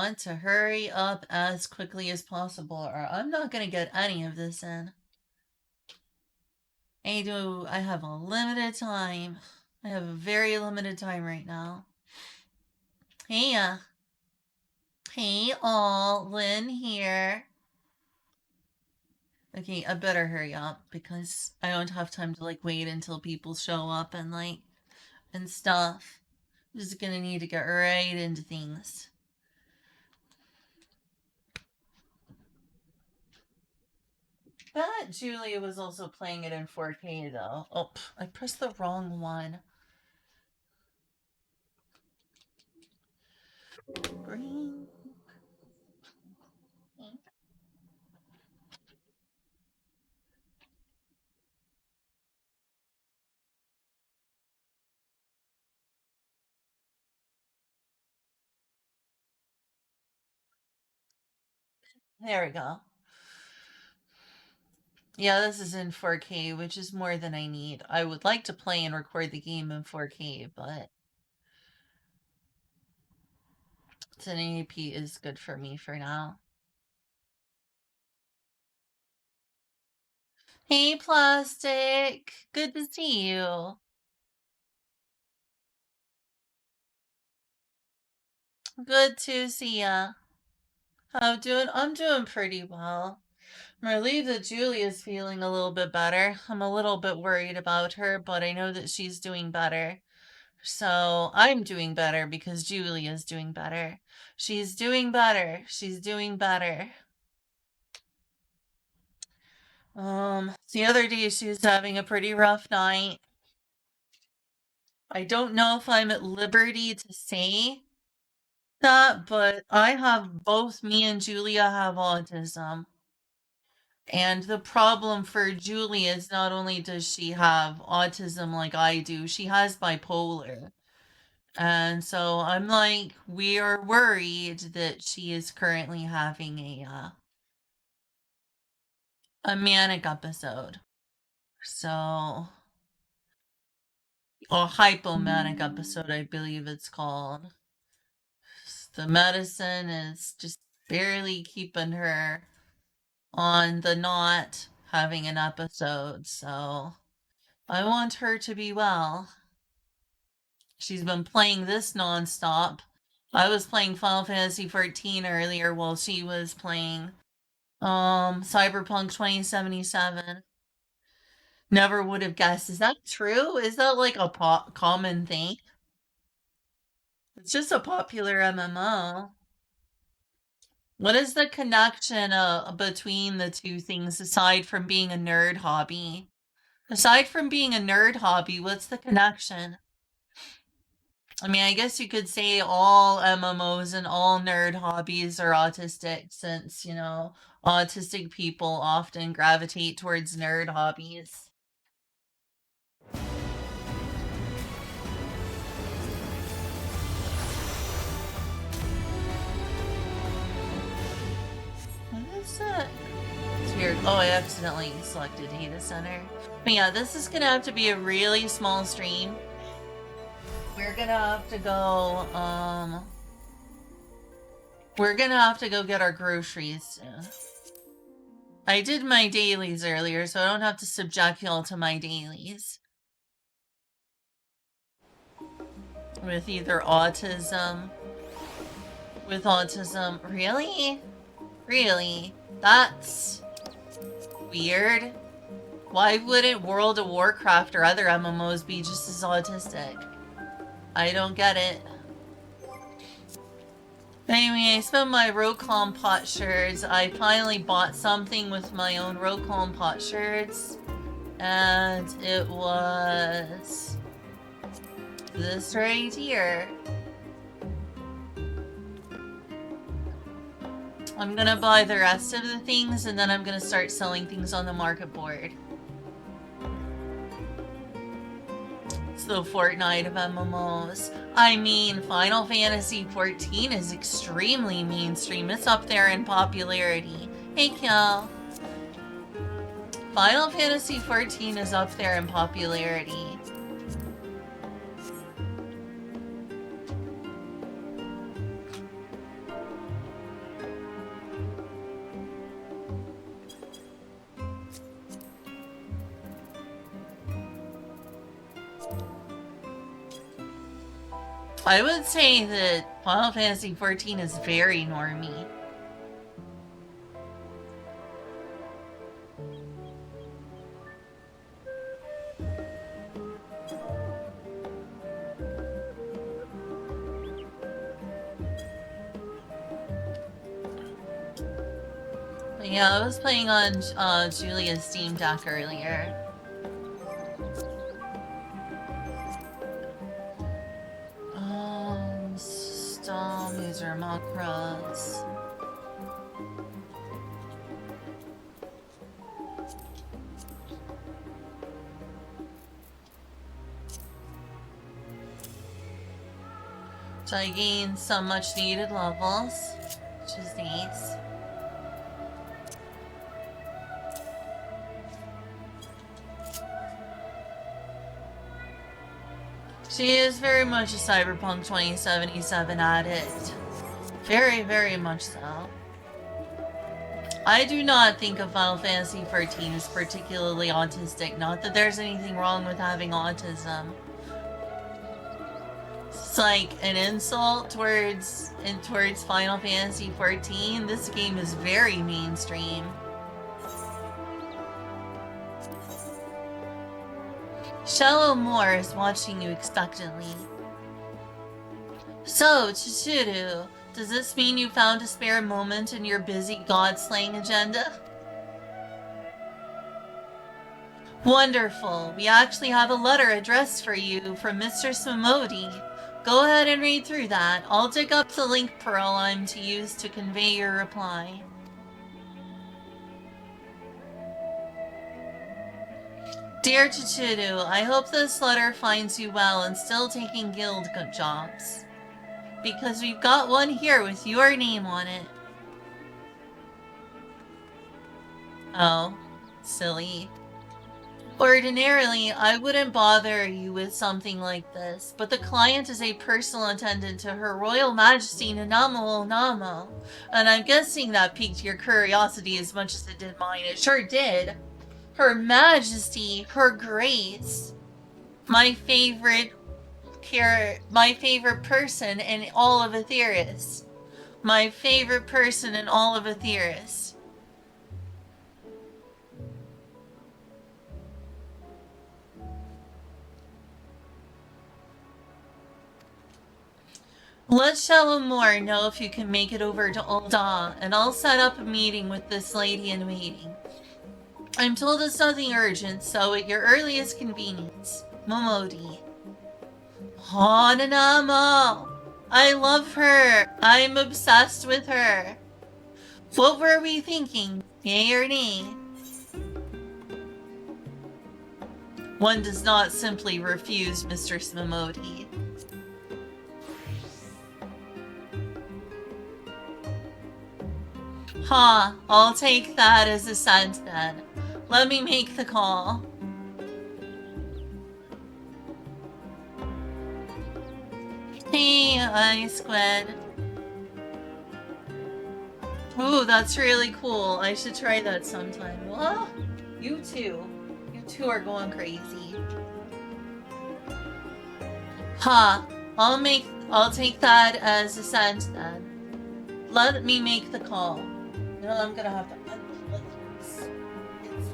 want to hurry up as quickly as possible, or I'm not gonna get any of this in. I have a limited time. I have a very limited time right now. Hey, hey all, Lynn here. Okay, I better hurry up because I don't have time to like wait until people show up and like and stuff. I'm just gonna need to get right into things. But Julia was also playing it in 4K though. Oh, I pressed the wrong one. Green. There we go. Yeah, this is in 4K, which is more than I need. I would like to play and record the game in 4K, but 1080p is good for me for now. Hey, Plastic! Good to see you. Good to see ya. How doing? I'm doing pretty well. I'm relieved that Julia's feeling a little bit better. I'm a little bit worried about her, but I know that she's doing better. So I'm doing better because Julia's doing better. She's doing better. She's doing better. The other day she was having a pretty rough night. I don't know if I'm at liberty to say that, but both me and Julia have autism. And the problem for Julia is not only does she have autism like I do, she has bipolar. And so I'm like, we are worried that she is currently having a manic episode. So, a hypomanic episode, I believe it's called. The medicine is just barely keeping her on the not having an episode. So, I want her to be well. She's been playing this nonstop. I was playing Final Fantasy 14 earlier while she was playing Cyberpunk 2077. Never would have guessed. Is that true? Is that like a common thing? It's just a popular MMO. What is the connection between the two things aside from being a nerd hobby? Aside from being a nerd hobby, what's the connection? I mean, I guess you could say all MMOs and all nerd hobbies are autistic since, autistic people often gravitate towards nerd hobbies. What is that? It's weird. Oh, I accidentally selected data center. But yeah, this is gonna have to be a really small stream. We're gonna have to go, we're gonna have to go get our groceries soon. I did my dailies earlier, so I don't have to subject y'all to my dailies. With either autism. With autism. Really? Really? That's weird. Why wouldn't World of Warcraft or other MMOs be just as autistic? I don't get it. Anyway, I spent my Rocom pot shirts. I finally bought something with my own Rocom pot shirts. And it was this right here. I'm gonna buy the rest of the things and then I'm gonna start selling things on the market board. It's the Fortnite of MMOs. I mean, Final Fantasy 14 is extremely mainstream. It's up there in popularity. Hey, Kel. Final Fantasy 14 is up there in popularity. I would say that Final Fantasy XIV is very normie. But yeah, I was playing on Julia's Steam Deck earlier. Storm user macros. So I gained some much needed levels, which is nice. She is very much a Cyberpunk 2077 addict. Very, very much so. I do not think of Final Fantasy XIV as particularly autistic. Not that there's anything wrong with having autism. It's like an insult towards Final Fantasy XIV. This game is very mainstream. Shallow Moore is watching you expectantly. So, Chichuru, does this mean you found a spare moment in your busy god-slaying agenda? Wonderful. We actually have a letter addressed for you from Mr. Swimodi. Go ahead and read through that. I'll dig up the link pearl I'm to use to convey your reply. Dear Chichiru, I hope this letter finds you well and still taking guild jobs. Because we've got one here with your name on it. Oh, silly. Ordinarily, I wouldn't bother you with something like this, but the client is a personal attendant to Her Royal Majesty Nanamo, and I'm guessing that piqued your curiosity as much as it did mine. It sure did. Her Majesty, Her Grace, my favorite person in all of Aetheris. My favorite person in all of Aetheris. Let Shallow Moore know if you can make it over to Ul'dah, and I'll set up a meeting with this lady in waiting. I'm told it's nothing urgent, so at your earliest convenience. Momodi. Oh, Nanamo! I love her! I'm obsessed with her! What were we thinking? Yay or nay? One does not simply refuse Mr. Smomodi. Ha! I'll take that as assent then. Let me make the call. Hey, Ice Squid. Ooh, that's really cool. I should try that sometime. What? You too. You two are going crazy. Ha! I'll take that as assent then. Let me make the call. You know, I'm gonna have to unplug this.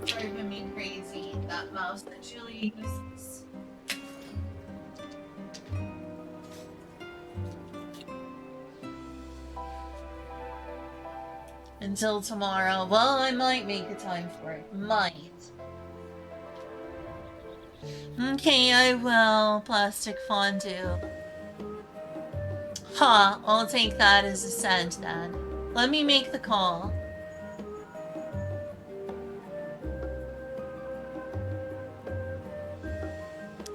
It's driving me crazy, that mouse that Julie uses. Until tomorrow. Well, I might make a time for it. Might. Okay, I will. Plastic fondue. Ha! I'll take that as assent then. Let me make the call.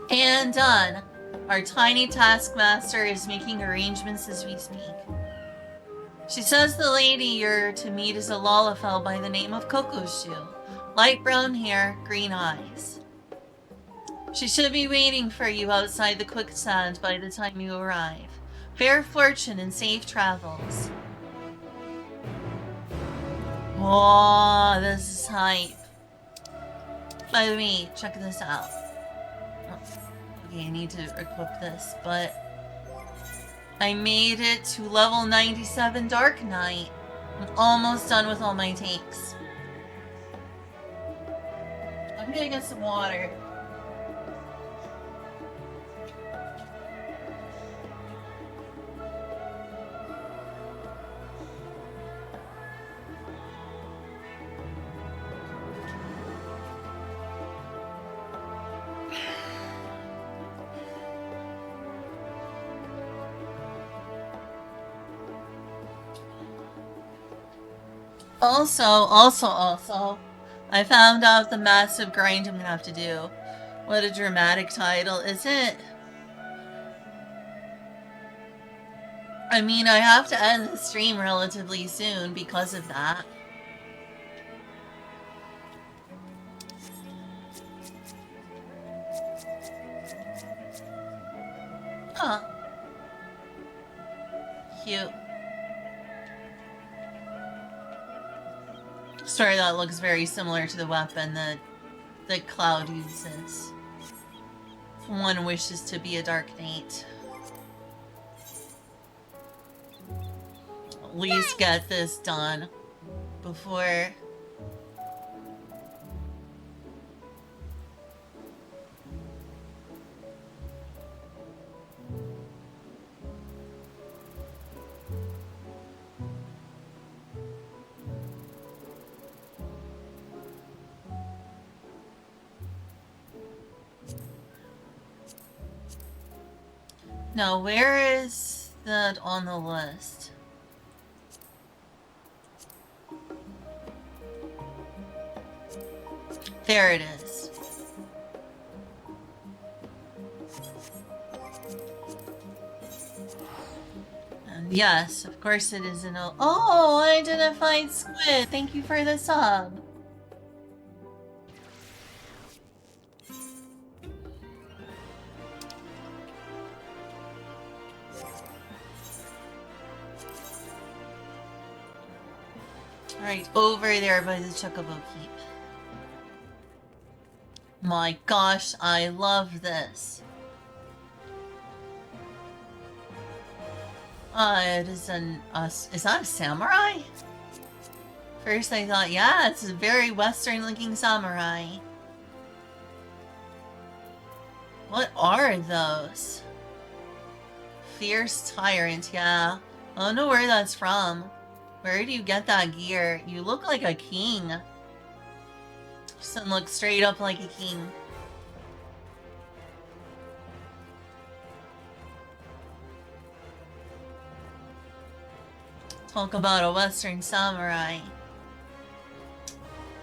And done. Our tiny taskmaster is making arrangements as we speak. She says the lady you're to meet is a Lalafell by the name of Kokoshu. Light brown hair, green eyes. She should be waiting for you outside the quicksand by the time you arrive. Fair fortune and safe travels. Whoa, this is hype. By the way, check this out. Oh, okay, I need to equip this, but I made it to level 97 Dark Knight. I'm almost done with all my takes. I'm gonna get some water. Also, I found out the massive grind I'm gonna have to do. What a dramatic title, is it? I mean, I have to end the stream relatively soon because of that. Huh. Cute. Sorry, that looks very similar to the weapon that Cloud uses. One wishes to be a Dark Knight. At least get this done before... Now, where is that on the list? There it is. And yes, of course it is an... Oh, identified squid! Thank you for the sub! Right over there by the Chocobo Keep. My gosh, I love this. It is an... is that a samurai? First I thought, yeah, it's a very western-looking samurai. What are those? Fierce Tyrant, yeah. I don't know where that's from. Where do you get that gear? You look like a king. Doesn't look straight up like a king. Talk about a Western samurai.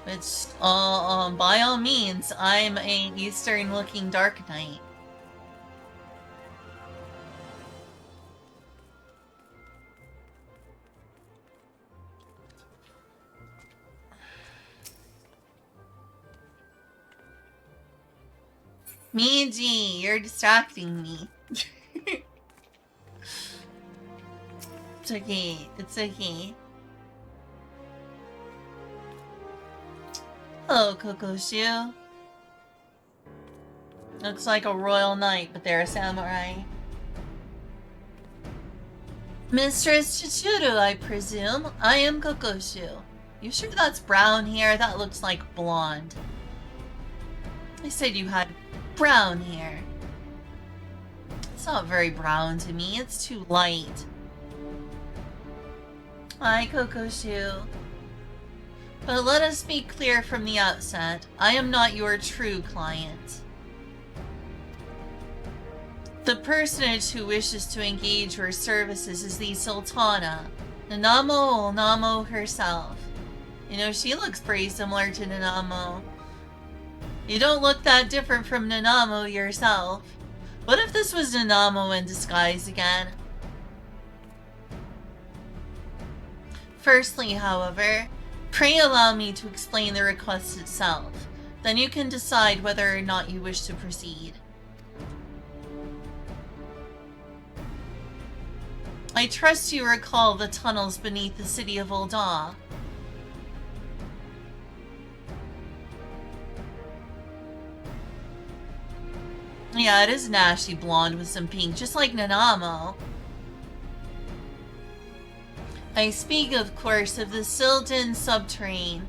Which, by all means, I'm a Eastern-looking Dark Knight. Miji, you're distracting me. It's okay. It's okay. Hello, Kokoshu. Looks like a royal knight, but they're a samurai. Mistress Chichuru, I presume. I am Kokoshu. You sure that's brown hair? That looks like blonde. I said you had brown hair. It's not very brown to me. It's too light. Hi, Kokoshu. But let us be clear from the outset. I am not your true client. The personage who wishes to engage your services is the Sultana, Nanamo herself. You know, she looks pretty similar to Nanamo. You don't look that different from Nanamo yourself. What if this was Nanamo in disguise again? Firstly, however, pray allow me to explain the request itself. Then you can decide whether or not you wish to proceed. I trust you recall the tunnels beneath the city of Ul'dah. Yeah, it is an ashy blonde with some pink, just like Nanamo. I speak, of course, of the Silden subterrane,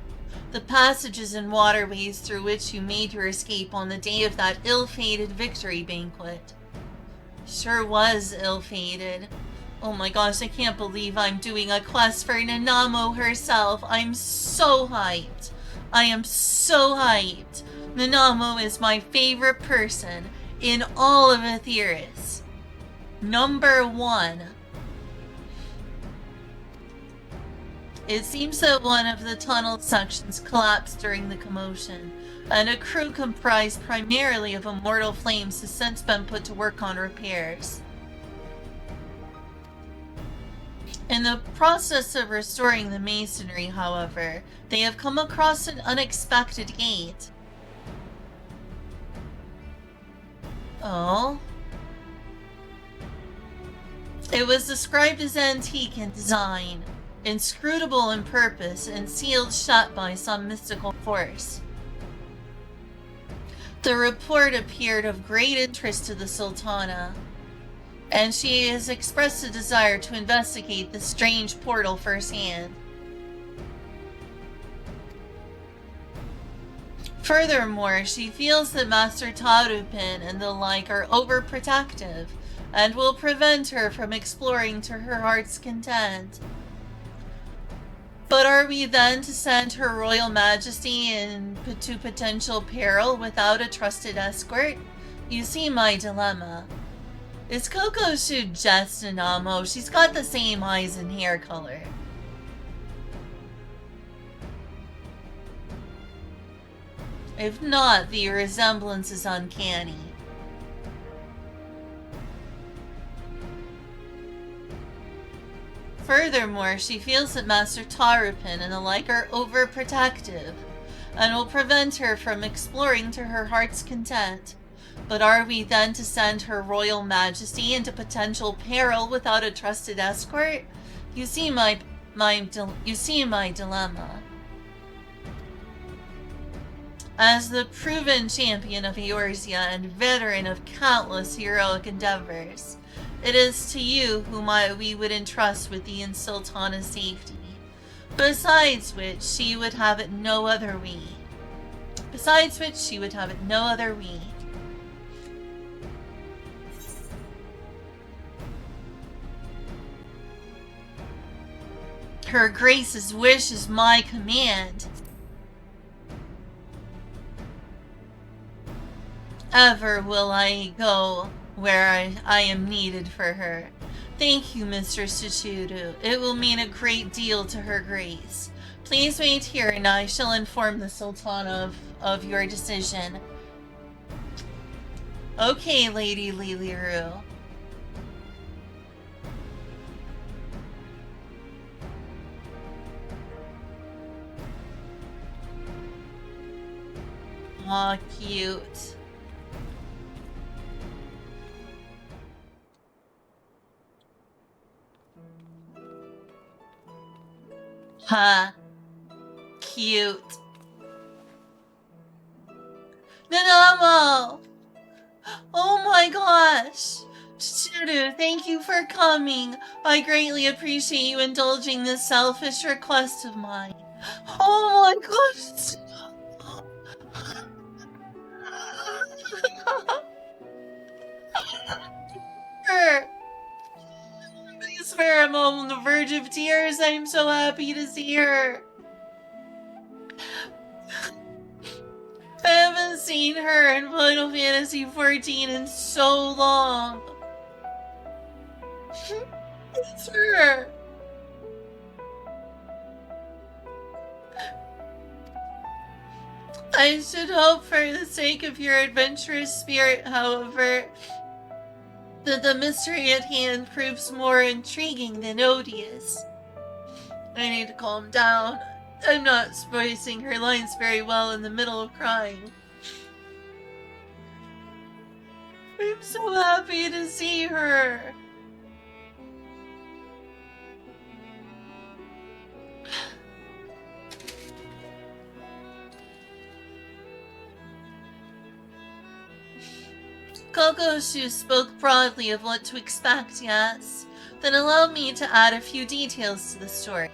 the passages and waterways through which you made your escape on the day of that ill-fated victory banquet. Sure was ill-fated. Oh my gosh, I can't believe I'm doing a quest for Nanamo herself. I'm so hyped. I am so hyped. Nanamo is my favorite person in all of Aetheris. Number 1. It seems that one of the tunnel sections collapsed during the commotion, and a crew comprised primarily of immortal flames has since been put to work on repairs. In the process of restoring the masonry, however, they have come across an unexpected gate. Oh? It was described as antique in design, inscrutable in purpose, and sealed shut by some mystical force. The report appeared of great interest to the Sultana, and she has expressed a desire to investigate the strange portal firsthand. Furthermore, she feels that Master Tarupin and the like are overprotective, and will prevent her from exploring to her heart's content. But are we then to send Her Royal Majesty into potential peril without a trusted escort? You see my dilemma. Is Coco Shu just Nanamo? She's got the same eyes and hair color. If not, the resemblance is uncanny. Furthermore, she feels that Master Tarupin and the like are overprotective, and will prevent her from exploring to her heart's content. But are we then to send Her Royal Majesty into potential peril without a trusted escort? You see my dilemma. As the proven champion of Eorzea and veteran of countless heroic endeavors, it is to you whom we would entrust with the Sultana's safety. Besides which, she would have it no other way. Her Grace's wish is my command. Ever will I go where I am needed for her. Thank you, Mr. Tsuchuru. It will mean a great deal to Her Grace. Please wait here and I shall inform the Sultana of your decision. Okay, Lady Liliru. Aw, cute. Huh. Cute. Nanamo! Oh my gosh! Churu, thank you for coming. I greatly appreciate you indulging this selfish request of mine. Oh my gosh! I swear I'm on the verge of tears. I'm so happy to see her. I haven't seen her in Final Fantasy XIV in so long. It's her. I should hope, for the sake of your adventurous spirit, however, that the mystery at hand proves more intriguing than odious. I need to calm down. I'm not voicing her lines very well in the middle of crying. I'm so happy to see her. Kokoshu spoke broadly of what to expect, yes, Then allow me to add a few details to the story.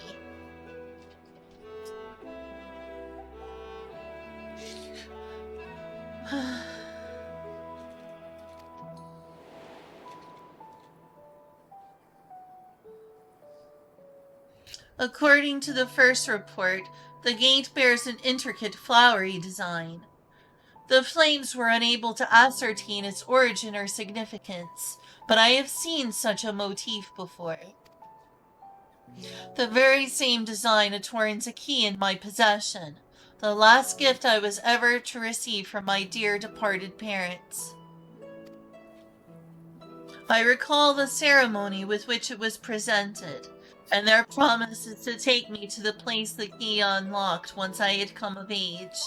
According to the first report, the gate bears an intricate flowery design. The flames were unable to ascertain its origin or significance, but I have seen such a motif before. The very same design adorns a key in my possession, the last gift I was ever to receive from my dear departed parents. I recall the ceremony with which it was presented, and their promises to take me to the place the key unlocked once I had come of age.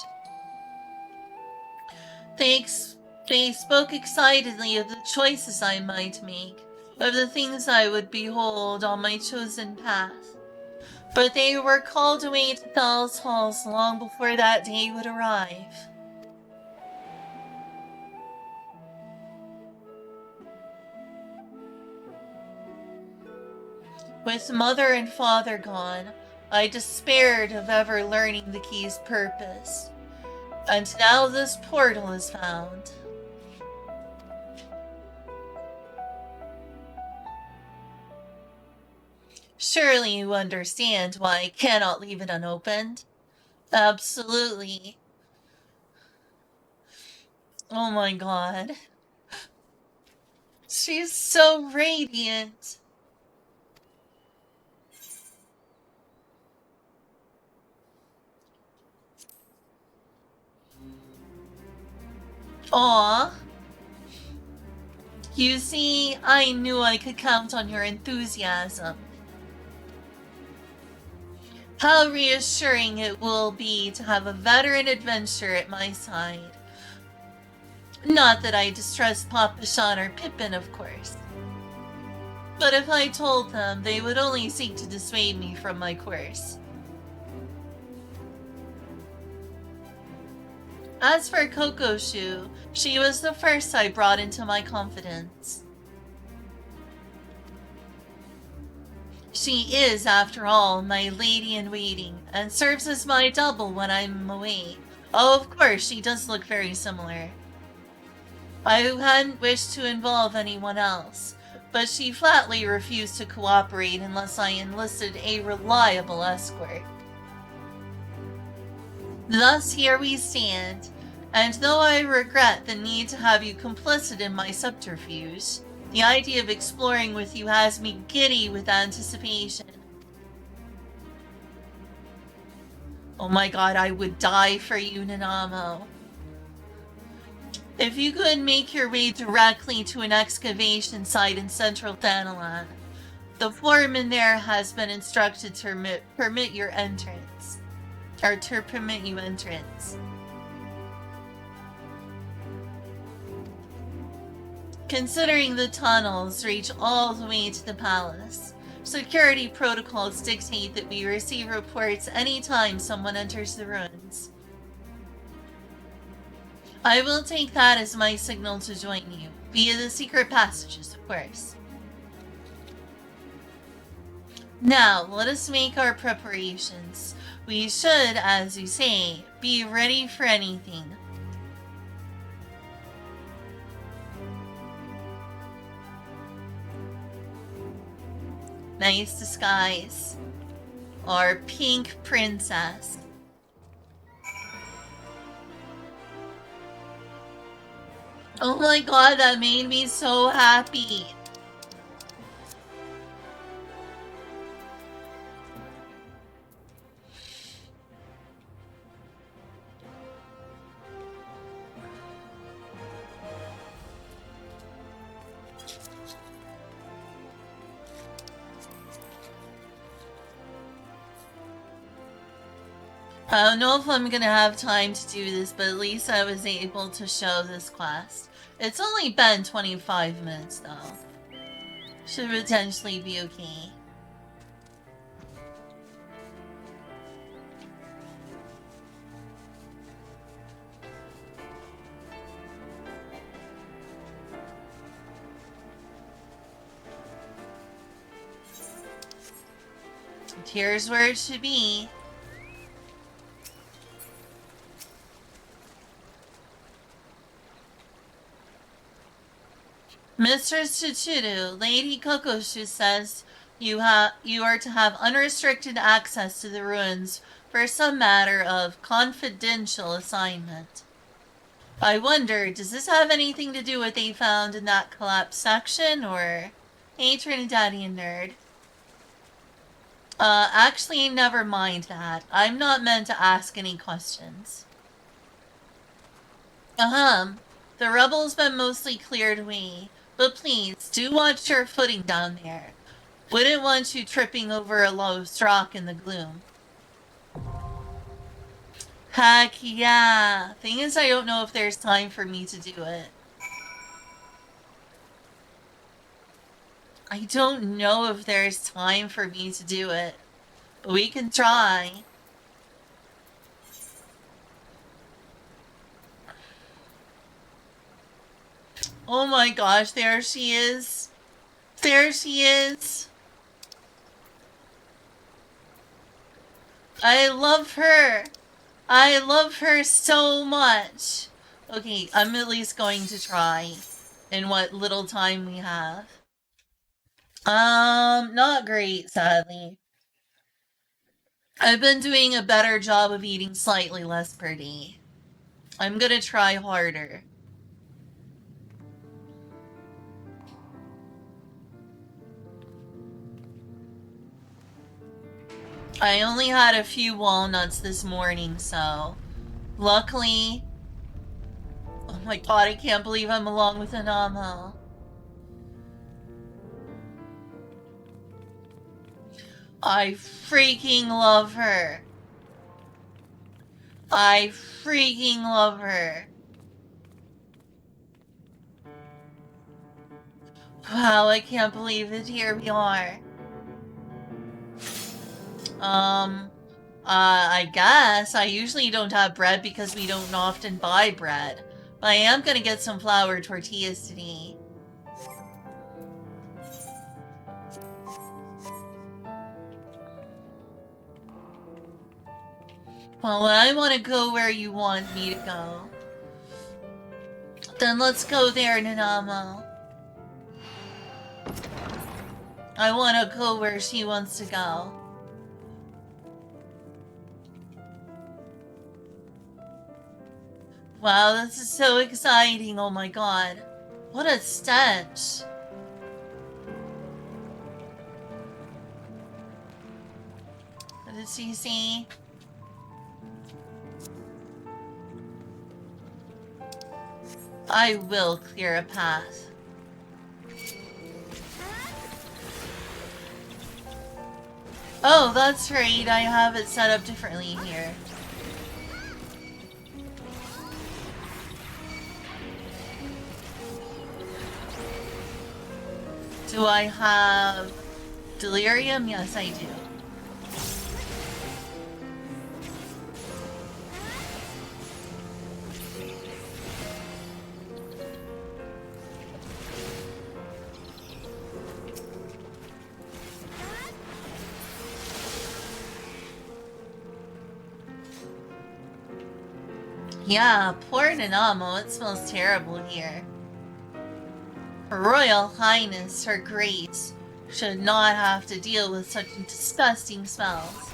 They spoke excitedly of the choices I might make, of the things I would behold on my chosen path. But they were called away to Thal's halls long before that day would arrive. With mother and father gone, I despaired of ever learning the key's purpose. And now this portal is found. Surely you understand why I cannot leave it unopened. Absolutely. Oh my god. She's so radiant. Aw. You see, I knew I could count on your enthusiasm. How reassuring it will be to have a veteran adventurer at my side. Not that I distrust Papashan or Pippin, of course. But if I told them, they would only seek to dissuade me from my course. As for Kokoshu, she was the first I brought into my confidence. She is, after all, my lady-in-waiting, and serves as my double when I'm away. Oh, of course, she does look very similar. I hadn't wished to involve anyone else, but she flatly refused to cooperate unless I enlisted a reliable escort. Thus here we stand, and though I regret the need to have you complicit in my subterfuge, the idea of exploring with you has me giddy with anticipation. Oh my god, I would die for you, Nanamo. If you could make your way directly to an excavation site in central Thanalan, the foreman there has been instructed to permit your entrance. Or to permit you entrance. Considering the tunnels reach all the way to the palace, security protocols dictate that we receive reports anytime someone enters the ruins. I will take that as my signal to join you, via the secret passages, of course. Now, let us make our preparations. We should, as you say, be ready for anything. Nice disguise. Our pink princess. Oh my god, that made me so happy. I don't know if I'm gonna have time to do this, but at least I was able to show this quest. It's only been 25 minutes though. Should potentially be okay. Here's where it should be. Mistress Chichiru, Lady Kokoshu says you are to have unrestricted access to the ruins for some matter of confidential assignment. I wonder, does this have anything to do with what they found in that collapsed section, or... Hey, Trinidadian nerd. Actually, never mind that. I'm not meant to ask any questions. The rubble's been mostly cleared away, but please, do watch your footing down there. Wouldn't want you tripping over a lost rock in the gloom. Heck yeah. Thing is, I don't know if there's time for me to do it. I don't know if there's time for me to do it. But we can try. Oh my gosh, there she is. There she is. I love her. I love her so much. Okay, I'm at least going to try in what little time we have. Not great, sadly. I've been doing a better job of eating slightly less per day. I'm gonna try harder. I only had a few walnuts this morning, so luckily... Oh my god, I can't believe I'm along with Nanamo. I freaking love her. I freaking love her. Wow, I can't believe it. Here we are. I guess. I usually don't have bread because we don't often buy bread. But I am gonna get some flour tortillas today. Well, I want to go where you want me to go. Then let's go there, Nanamo. I want to go where she wants to go. Wow, this is so exciting, oh my god. What a stench. What did she see? I will clear a path. Oh, that's right, I have it set up differently here. Do I have delirium? Yes, I do. Yeah, poor Nanamo, it smells terrible here. Her Royal Highness, Her Grace, should not have to deal with such disgusting smells.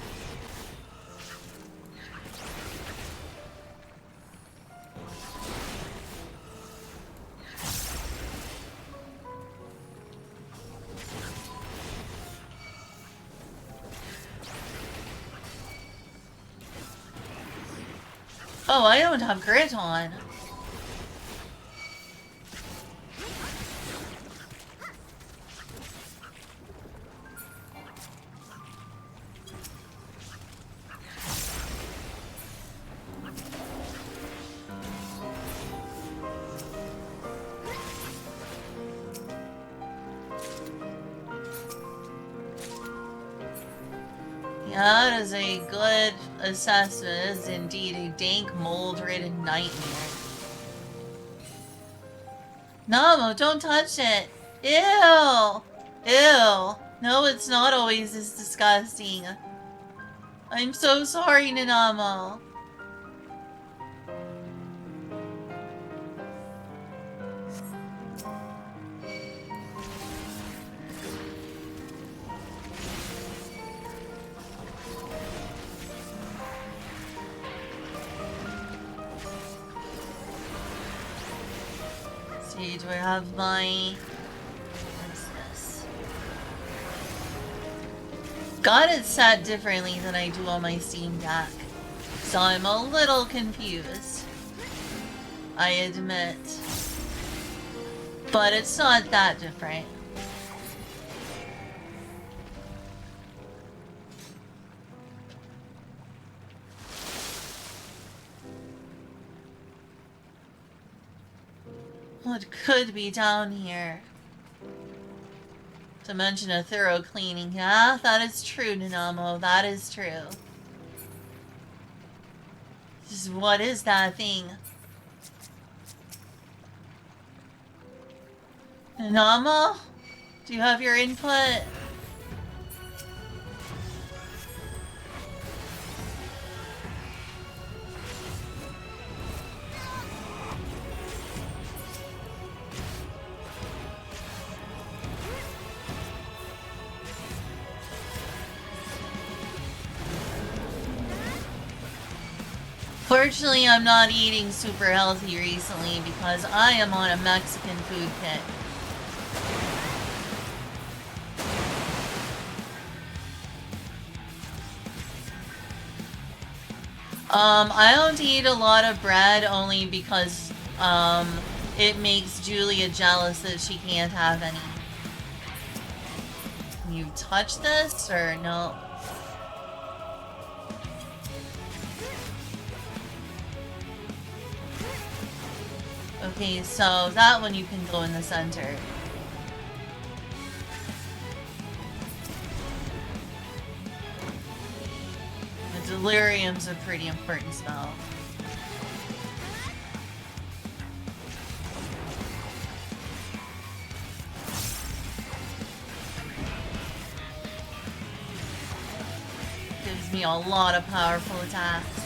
Oh, I don't have grit on. Yeah, that is a good assessment. It is indeed a dank, mold-ridden nightmare. Namo, don't touch it! Ew! Ew! No, it's not always this disgusting. I'm so sorry, Nanamo. See, do I have my... What's this? Got it set differently than I do on my Steam Deck. So I'm a little confused. I admit. But it's not that different. What could be down here? To mention a thorough cleaning. Yeah, that is true, Nanamo. That is true. What is that thing? Nanamo? Do you have your input? Fortunately, I'm not eating super healthy recently because I am on a Mexican food kit. I don't eat a lot of bread only because, it makes Julia jealous that she can't have any. Can you touch this or no? Okay, so that one you can go in the center. The delirium's a pretty important spell. Gives me a lot of powerful attacks.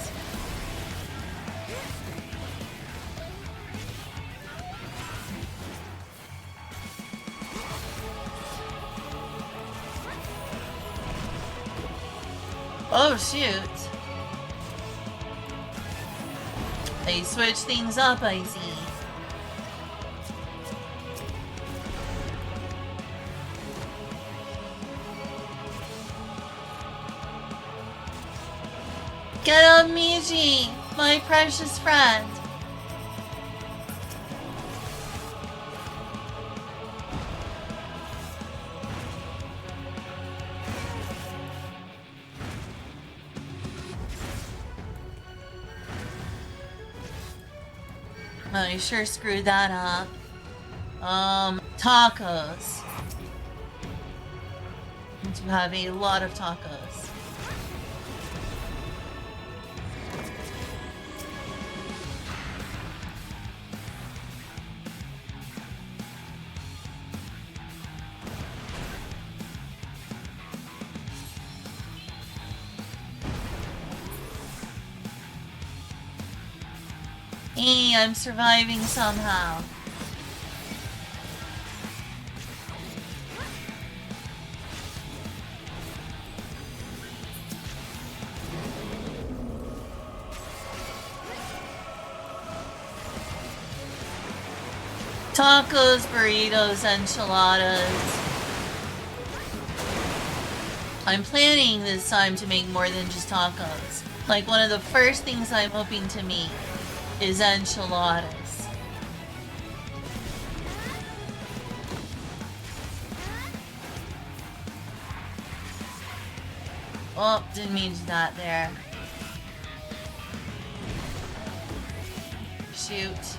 Oh shoot. They switch things up, I see. Get up, Miji, my precious friend. I sure screwed that up. Tacos. To have a lot of tacos. Hey, I'm surviving somehow. Tacos, burritos, enchiladas. I'm planning this time to make more than just tacos. Like, one of the first things I'm hoping to make is enchiladas. Oh, didn't mean to do that there. Shoot.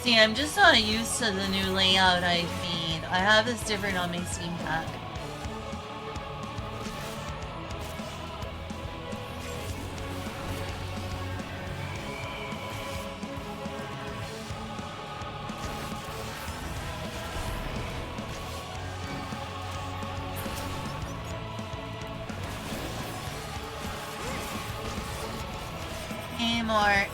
See, I'm just not used to the new layout I've made. I have this different on my Steam Deck. more.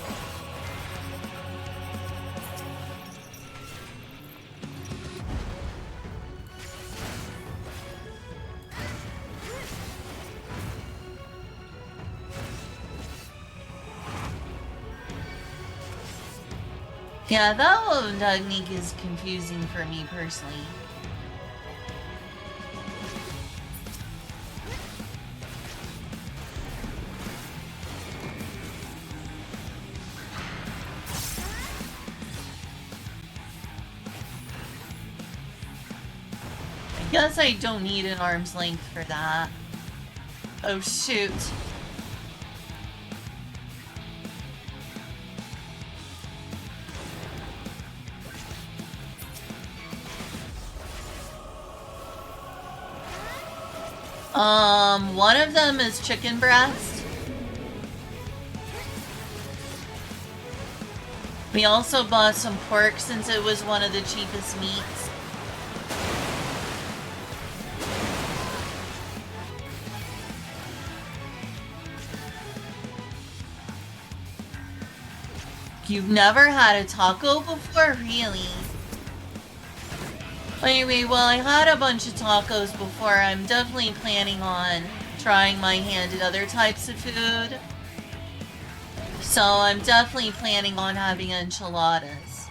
Yeah, that one technique is confusing for me personally. I guess I don't need an arm's length for that. Oh shoot. One of them is chicken breast. We also bought some pork since it was one of the cheapest meats. You've never had a taco before? Really? Anyway, well, I had a bunch of tacos before. I'm definitely planning on trying my hand at other types of food. So I'm definitely planning on having enchiladas.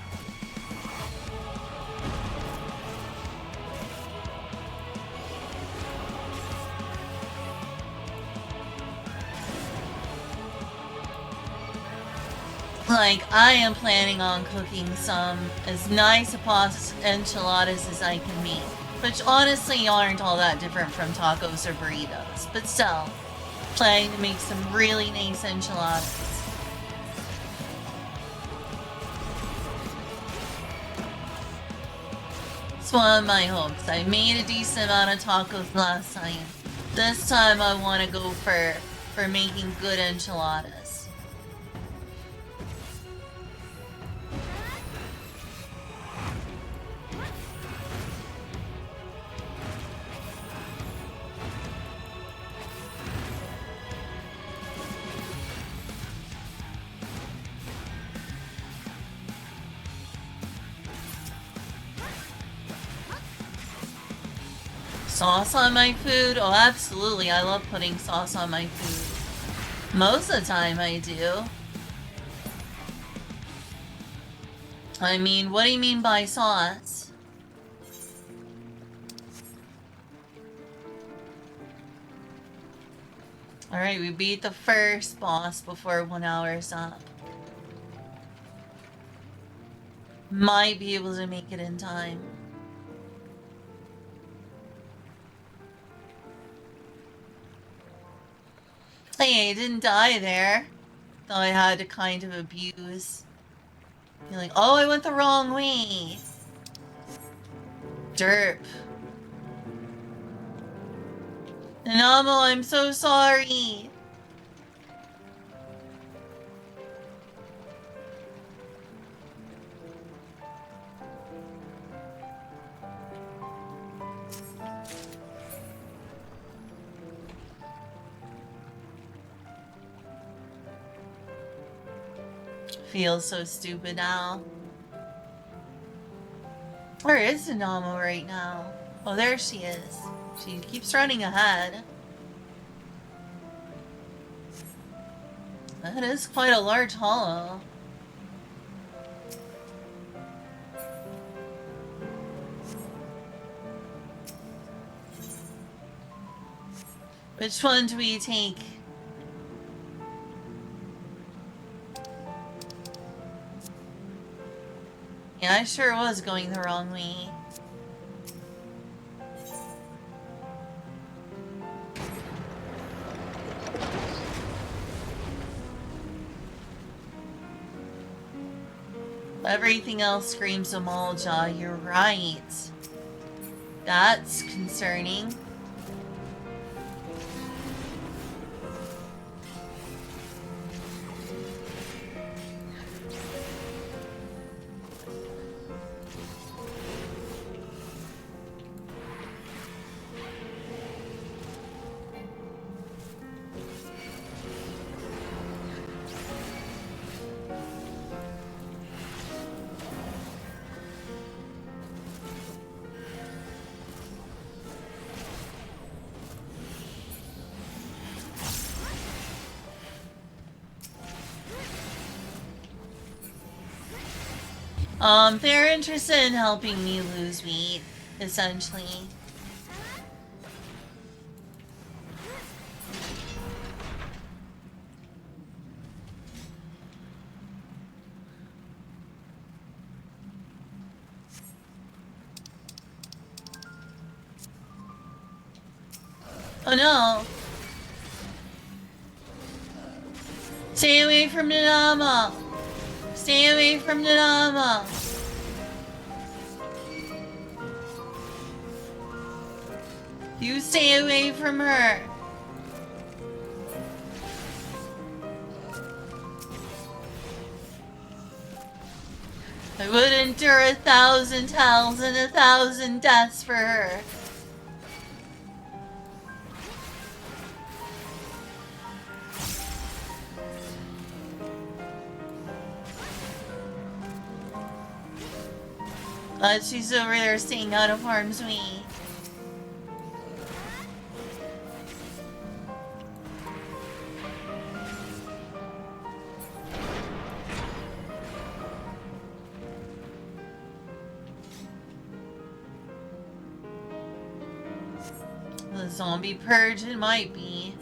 Like, I am planning on cooking some as nice enchiladas as I can make. Which honestly aren't all that different from tacos or burritos. But still, planning to make some really nice enchiladas. It's one of my hopes. I made a decent amount of tacos last time. This time I want to go for making good enchiladas. Sauce on my food? Oh, absolutely. I love putting sauce on my food. Most of the time I do. I mean, what do you mean by sauce? Alright, we beat the first boss before 1 hour's up. Might be able to make it in time. Hey, I didn't die there. Though I had to kind of abuse. You're like, oh, I went the wrong way. Derp. Nanamo, I'm so sorry. Feels so stupid now. Where is Nanamo right now? Oh, there she is. She keeps running ahead. That is quite a large hollow. Which one do we take? Yeah, I sure was going the wrong way. Everything else screams Amalja, you're right. That's concerning. They're interested in helping me lose weight, essentially. Oh no! Stay away from Nanamo! Stay away from Nanamo! You stay away from her! I would endure 1,000 hells and 1,000 deaths for her. But she's over there staying out of harm's way. The zombie purge, it might be.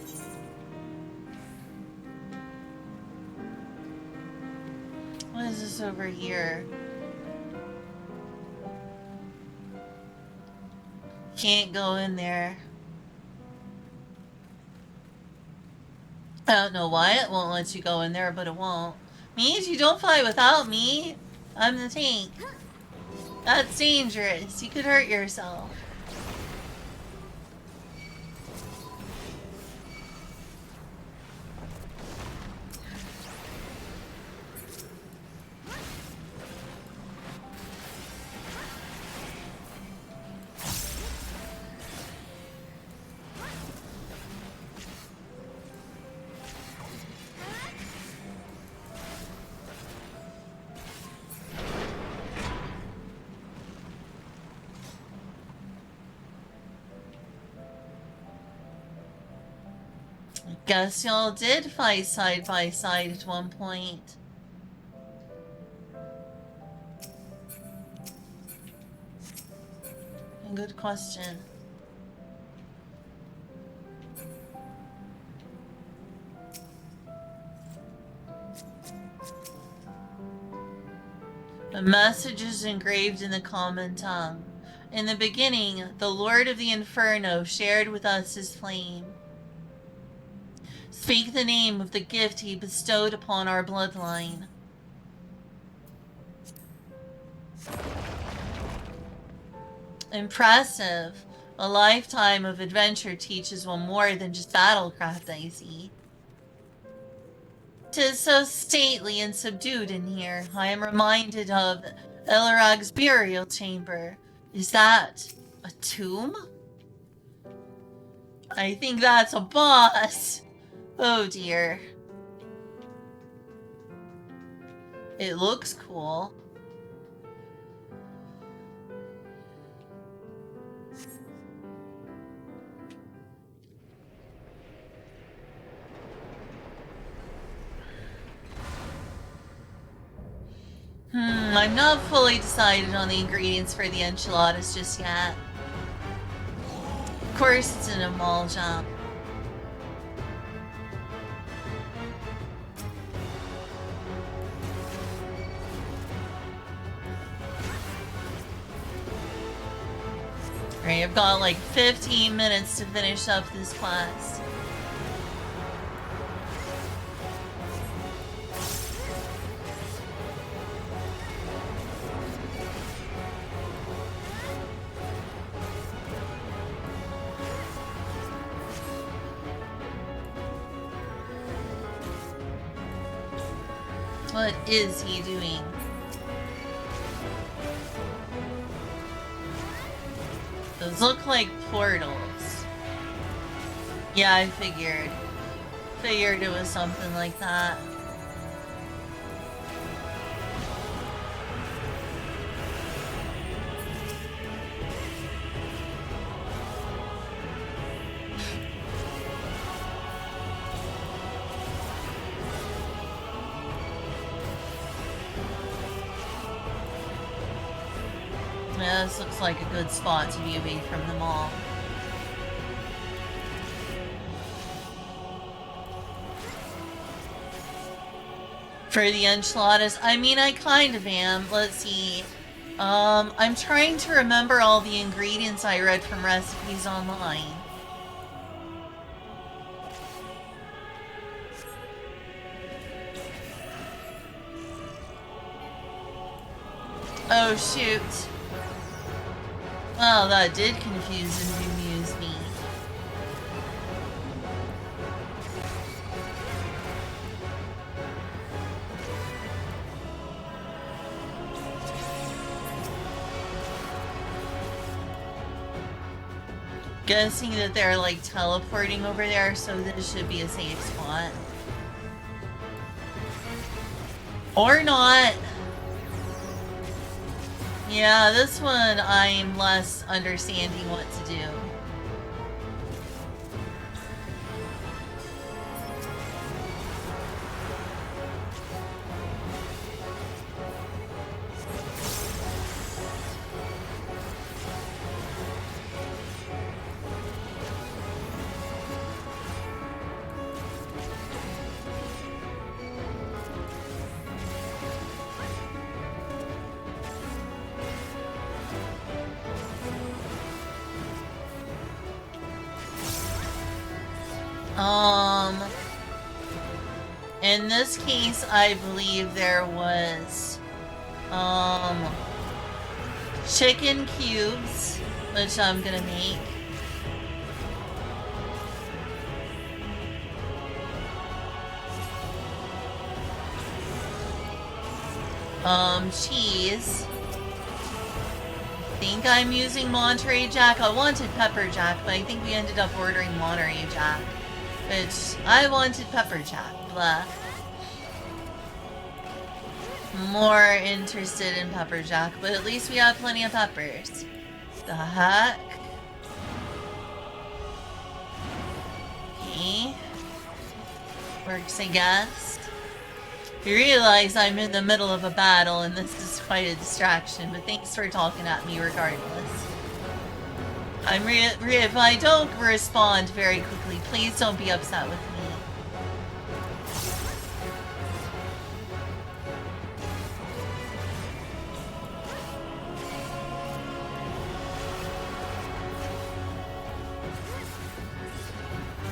What is this over here? Can't go in there. I don't know why it won't let you go in there, but it won't. Means you don't fight without me. I'm the tank. That's dangerous. You could hurt yourself. Guess y'all did fight side by side at one point. Good question. The message is engraved in the common tongue. In the beginning, the Lord of the Inferno shared with us his flame. Speak the name of the gift he bestowed upon our bloodline. Impressive. A lifetime of adventure teaches one more than just battlecraft, I see. 'Tis so stately and subdued in here. I am reminded of Elarag's burial chamber. Is that a tomb? I think that's a boss. Oh dear. It looks cool. I'm not fully decided on the ingredients for the enchiladas just yet. Of course it's an emulsion. Alright, I've got like 15 minutes to finish up this quest. What is he doing? Those look like portals. Yeah, I figured. Figured it was something like that. Yeah, this looks like a good spot to be away from them all. For the enchiladas, I mean, I kind of am. Let's see. I'm trying to remember all the ingredients I read from recipes online. Oh, shoot. Well, that did confuse and amuse me. Guessing that they're like teleporting over there, so this should be a safe spot. Or not. Yeah, this one I'm less understanding what to do. In this case, I believe there was, chicken cubes, which I'm gonna make. Cheese. I think I'm using Monterey Jack. I wanted Pepper Jack, but I think we ended up ordering Monterey Jack. Which, I wanted Pepper Jack. Blah. More interested in Pepper Jack, but at least we have plenty of peppers. The heck? Okay. Works, I guess. You realize I'm in the middle of a battle and this is quite a distraction, but thanks for talking at me regardless. If I don't respond very quickly, please don't be upset with me.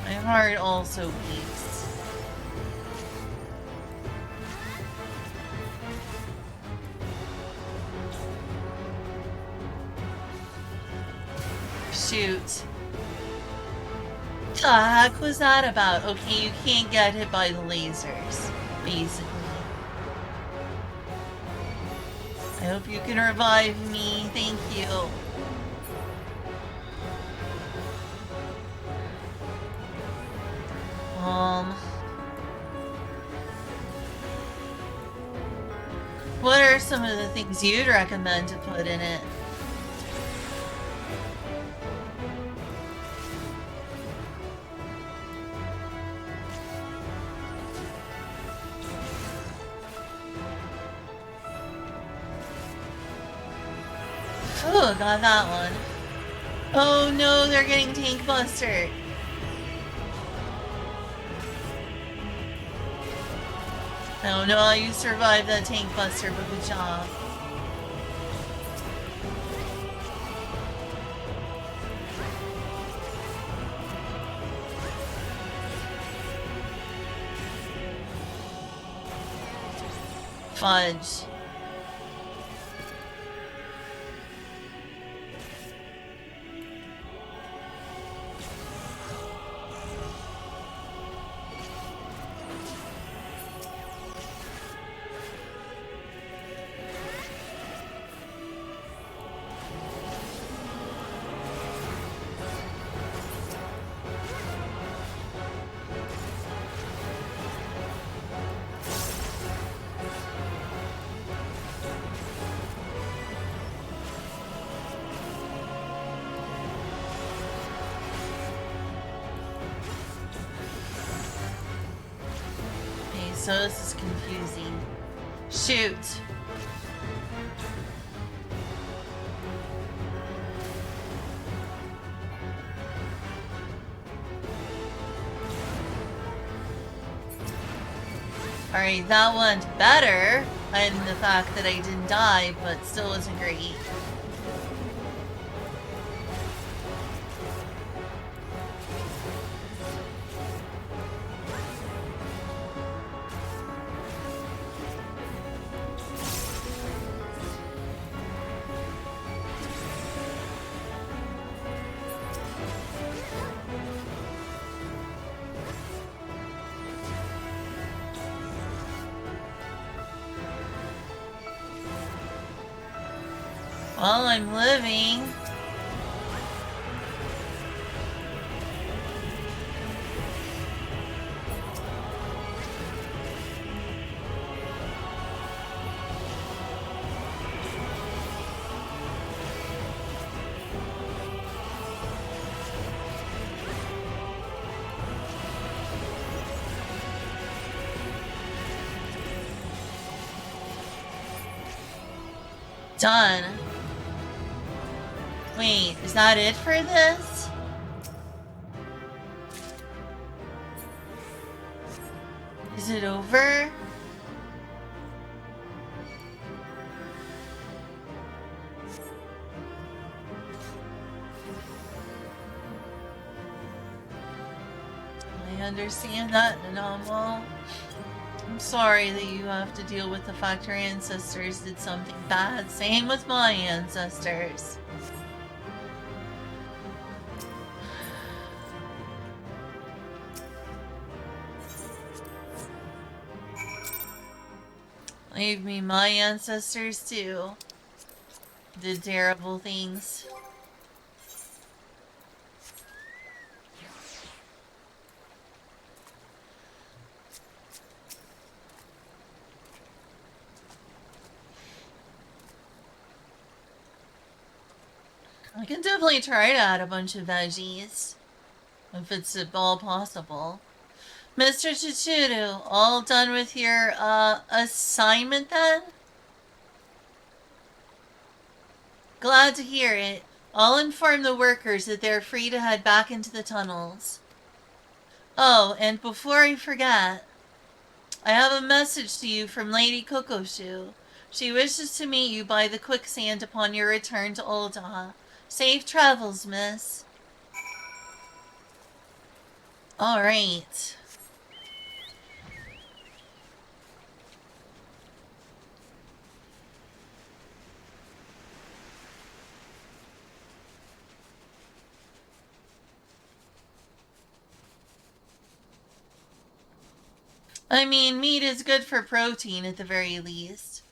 My heart also beats. Shoot. What the heck was that about? Okay, you can't get hit by the lasers, basically. I hope you can revive me. Thank you. What are some of the things you'd recommend to put in it? Oh, got that one. Oh no, they're getting tank buster. Oh no, you survived that tank buster, but good job. Fudge. So this is confusing. Shoot. Alright, that went better, and the fact that I didn't die, but still wasn't great. Well, I'm living. Done. Wait, is that it for this? Is it over? I understand that, Nanamo. I'm sorry that you have to deal with the fact your ancestors did something bad. Same with my ancestors. Leave me, my ancestors too did terrible things. I can definitely try to add a bunch of veggies, if it's at all possible. Mr. Chichuru, all done with your, assignment then? Glad to hear it. I'll inform the workers that they're free to head back into the tunnels. Oh, and before I forget, I have a message to you from Lady Kokoshu. She wishes to meet you by the quicksand upon your return to Ul'dah. Safe travels, miss. Alright. I mean, meat is good for protein at the very least.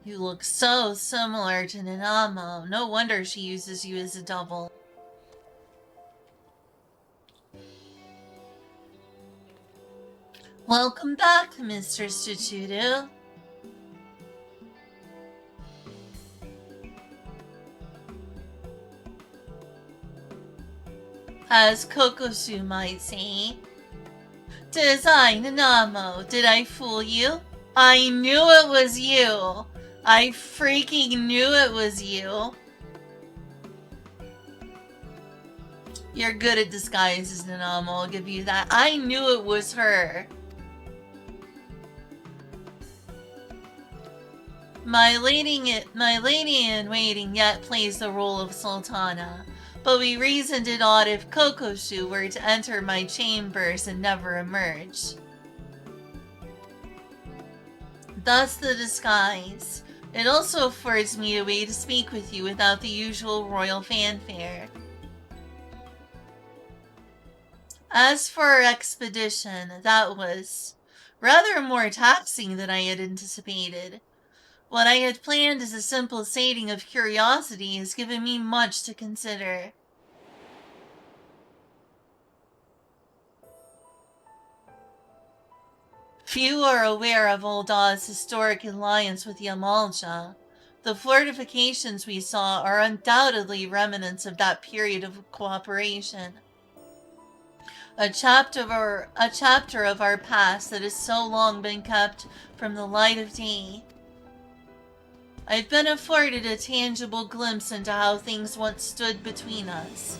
You look so similar to Nanamo. No wonder she uses you as a double. Welcome back, Mr. Chichuru. As Kokosu might say. "'Tis I, Nanamo. Did I fool you? I knew it was you. I freaking knew it was you." You're good at disguises, Nanamo. I'll give you that. I knew it was her. My lady in waiting yet plays the role of Sultana, but we reasoned it odd if Kokoshu were to enter my chambers and never emerge. Thus the disguise. It also affords me a way to speak with you without the usual royal fanfare. As for our expedition, that was rather more taxing than I had anticipated. What I had planned as a simple sating of curiosity has given me much to consider. Few are aware of Ul'dah's historic alliance with Yamalja. The fortifications we saw are undoubtedly remnants of that period of cooperation. a chapter of our past that has so long been kept from the light of day. I've been afforded a tangible glimpse into how things once stood between us.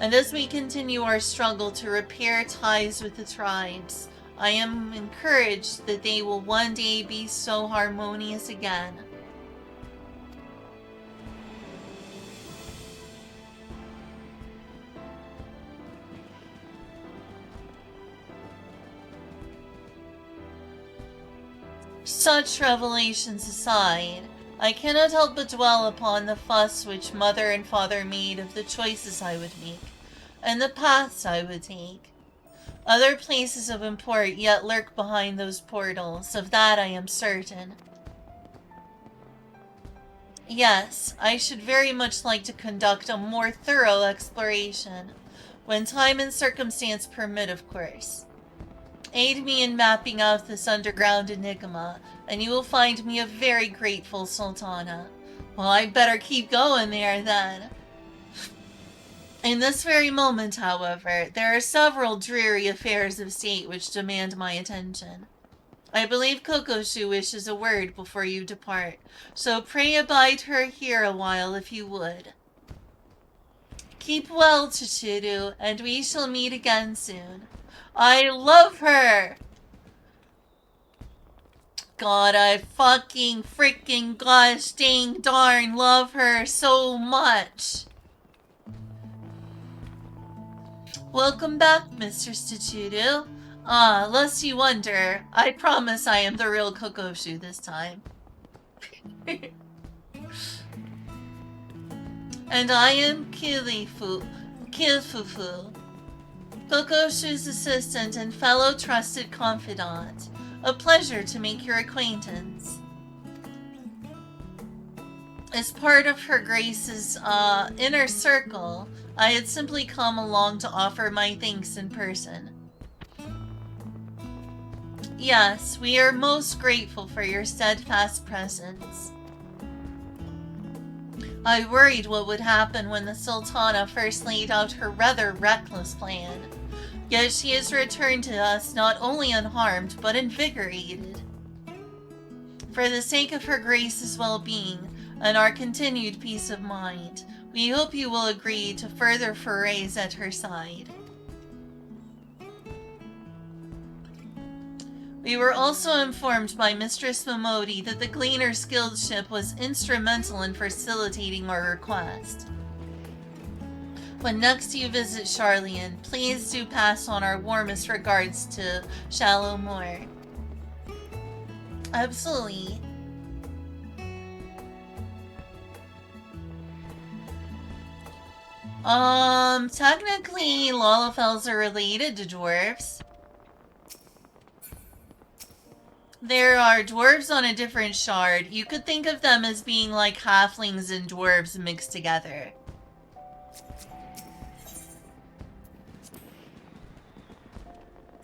And as we continue our struggle to repair ties with the tribes, I am encouraged that they will one day be so harmonious again. Such revelations aside, I cannot help but dwell upon the fuss which mother and father made of the choices I would make, and the paths I would take. Other places of import yet lurk behind those portals, of that I am certain. Yes, I should very much like to conduct a more thorough exploration, when time and circumstance permit, of course. Aid me in mapping out this underground enigma, and you will find me a very grateful Sultana. Well, I'd better keep going there, then. In this very moment, however, there are several dreary affairs of state which demand my attention. I believe Kokoshu wishes a word before you depart, so pray abide her here a while if you would. Keep well, Chichiru, and we shall meet again soon. I love her! God, I fucking freaking gosh dang darn love her so much. Welcome back, Mr. Chichiru. Lest you wonder, I promise I am the real Kokoshu this time. And I am Kilfufu, Kokoshu's assistant and fellow trusted confidant. A pleasure to make your acquaintance. As part of Her Grace's inner circle, I had simply come along to offer my thanks in person. Yes, we are most grateful for your steadfast presence. I worried what would happen when the Sultana first laid out her rather reckless plan. Yet she has returned to us not only unharmed, but invigorated. For the sake of Her Grace's well-being and our continued peace of mind, we hope you will agree to further forays at her side. We were also informed by Mistress Momodi that the Gleaner's Guild ship was instrumental in facilitating our request. When next you visit Charlian, please do pass on our warmest regards to Shallow Moor. Absolutely. Technically, Lalafels are related to dwarves. There are dwarves on a different shard. You could think of them as being like halflings and dwarves mixed together.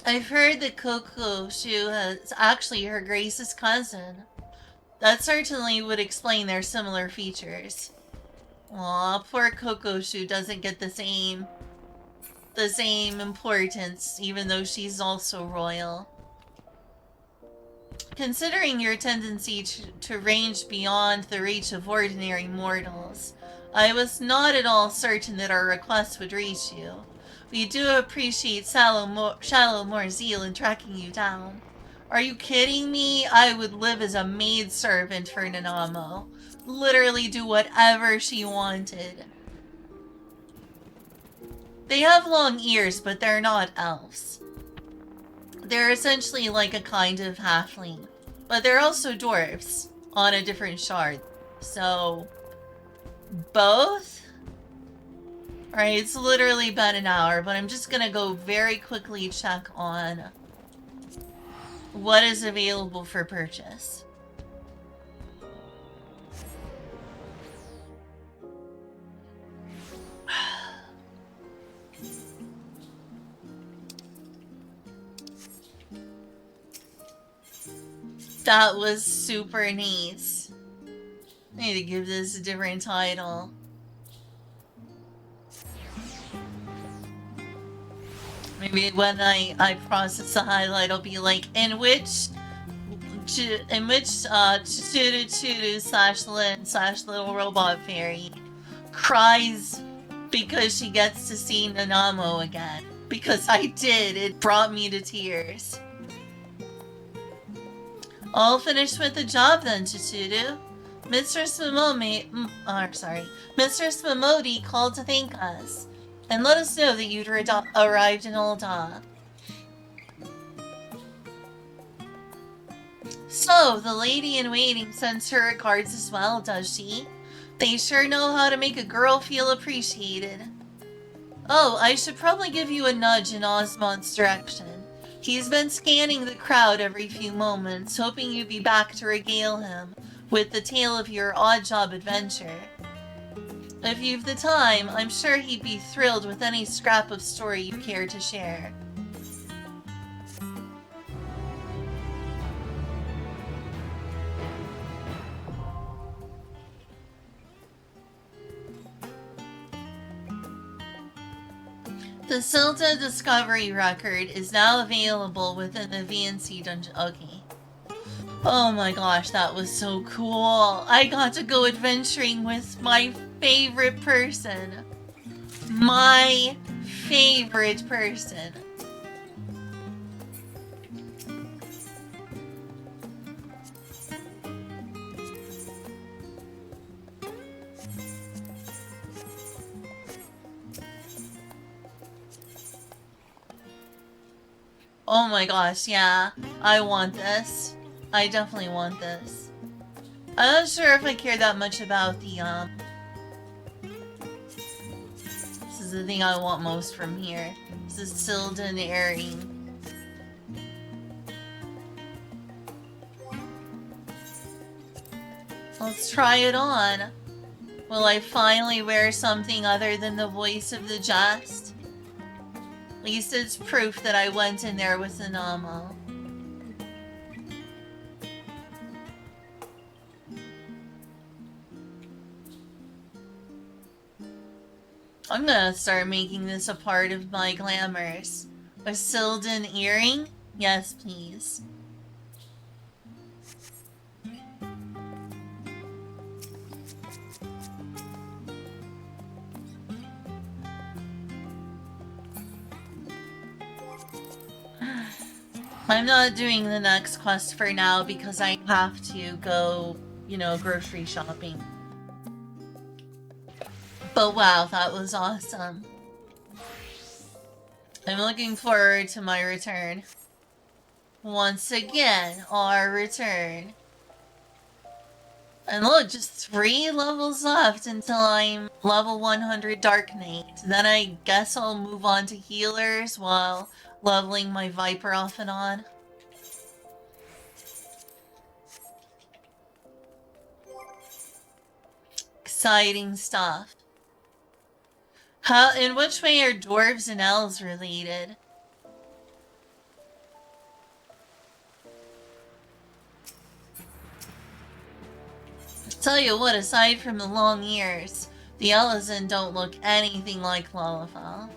I've heard that Kokoshu is actually Her Grace's cousin. That certainly would explain their similar features. Aw, poor Kokoshu doesn't get the same importance, even though she's also royal. Considering your tendency to range beyond the reach of ordinary mortals, I was not at all certain that our request would reach you. We do appreciate Shallow Moor's zeal in tracking you down. Are you kidding me? I would live as a maidservant for Nanamo. Literally do whatever she wanted. They have long ears, but they're not elves. They're essentially like a kind of halfling. But they're also dwarves on a different shard. So, both? Alright, it's literally been an hour, but I'm just gonna go very quickly check on what is available for purchase. That was super nice. I need to give this a different title. Maybe Maybe when I process the highlight, I'll be like, in which Churu Churu slash Lin slash Little Robot Fairy cries because she gets to see Nanamo again. Because I did, it brought me to tears. All finished with the job then, Chitsuru. Mistress Momodi called to thank us, and let us know that you'd arrived in Ul'dah. So, the lady-in-waiting sends her regards as well, does she? They sure know how to make a girl feel appreciated. Oh, I should probably give you a nudge in Osmond's direction. He's been scanning the crowd every few moments, hoping you'd be back to regale him with the tale of your odd-job adventure. If you've the time, I'm sure he'd be thrilled with any scrap of story you care to share. The Silta Discovery record is now available within the VNC dungeon. Okay. Oh my gosh, that was so cool. I got to go adventuring with my favorite person. My favorite person. Oh my gosh, yeah. I want this. I definitely want this. I'm not sure if I care that much about the, This is the thing I want most from here. This is Sylvan earring. Let's try it on. Will I finally wear something other than the voice of the just? At least it's proof that I went in there with Nanamo. I'm gonna start making this a part of my glamours. A Sylvan earring? Yes, please. I'm not doing the next quest for now because I have to go, you know, grocery shopping. But wow, that was awesome. I'm looking forward to my return. Once again, our return. And look, just 3 levels left until I'm level 100 Dark Knight. Then I guess I'll move on to healers while leveling my Viper off and on. Exciting stuff. In which way are dwarves and elves related? Tell you what, aside from the long ears, the Ellison don't look anything like Lalafell.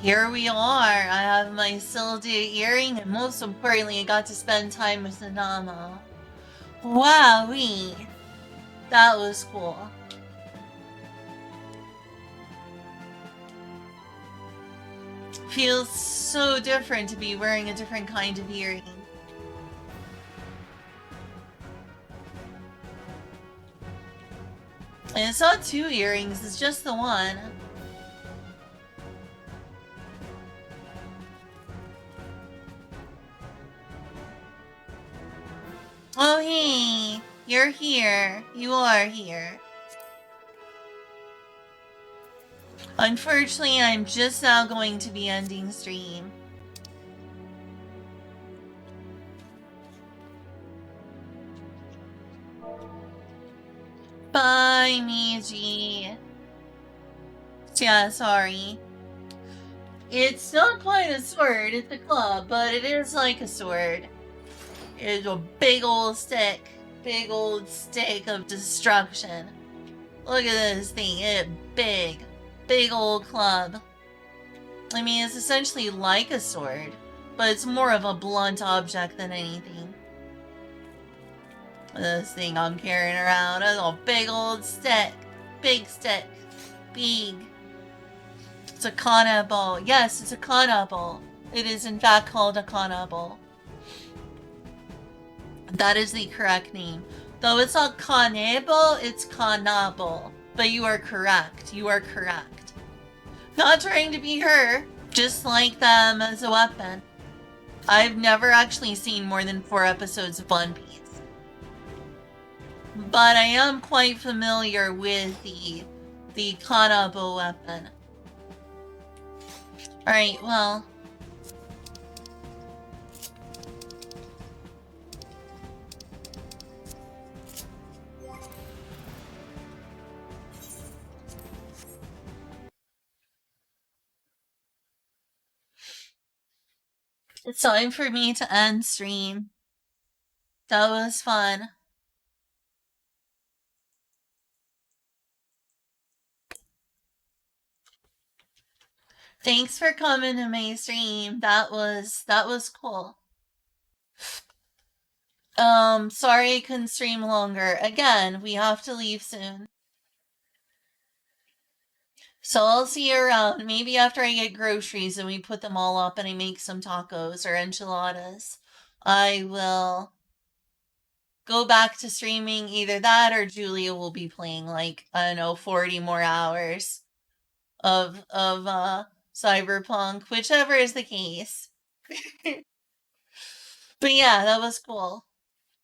Here we are. I have my Syldia earring, and most importantly, I got to spend time with Nanamo. Wowee! That was cool. Feels so different to be wearing a different kind of earring. And it's not 2 earrings, it's just the one. Oh, hey, you're here. You are here. Unfortunately, I'm just now going to be ending stream. Bye, Miji. Yeah, sorry. It's not quite a sword, it's a club, but it is like a sword. It's a big old stick. Big old stick of destruction. Look at this thing. It's big. Big old club. I mean, it's essentially like a sword, but it's more of a blunt object than anything. This thing I'm carrying around is a big old stick. Big stick. Big. It's a kanabo. Yes, it's a kanabo. It is in fact called a kanabo. That is the correct name. Though it's not kanebo, it's kanabo. But you are correct. You are correct. Not trying to be her. Just like them as a weapon. I've never actually seen more than 4 episodes of One Piece. But I am quite familiar with the kanabo weapon. Alright, well. It's time for me to end stream. That was fun. Thanks for coming to my stream. That was cool. Sorry I couldn't stream longer. Again, we have to leave soon. So I'll see you around. Maybe after I get groceries and we put them all up and I make some tacos or enchiladas. I will go back to streaming. Either that or Julia will be playing like, I don't know, 40 more hours of Cyberpunk, whichever is the case. But yeah, that was cool.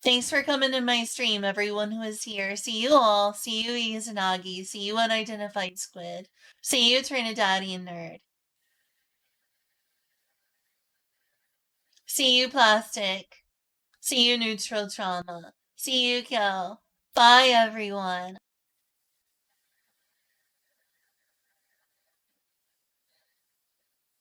Thanks for coming to my stream, everyone who is here. See you all. See you, Izanagi. See you, Unidentified Squid. See you, Trinidadian Nerd. See you, Plastic. See you, Neutral Trauma. See you, Kyo. Bye, everyone.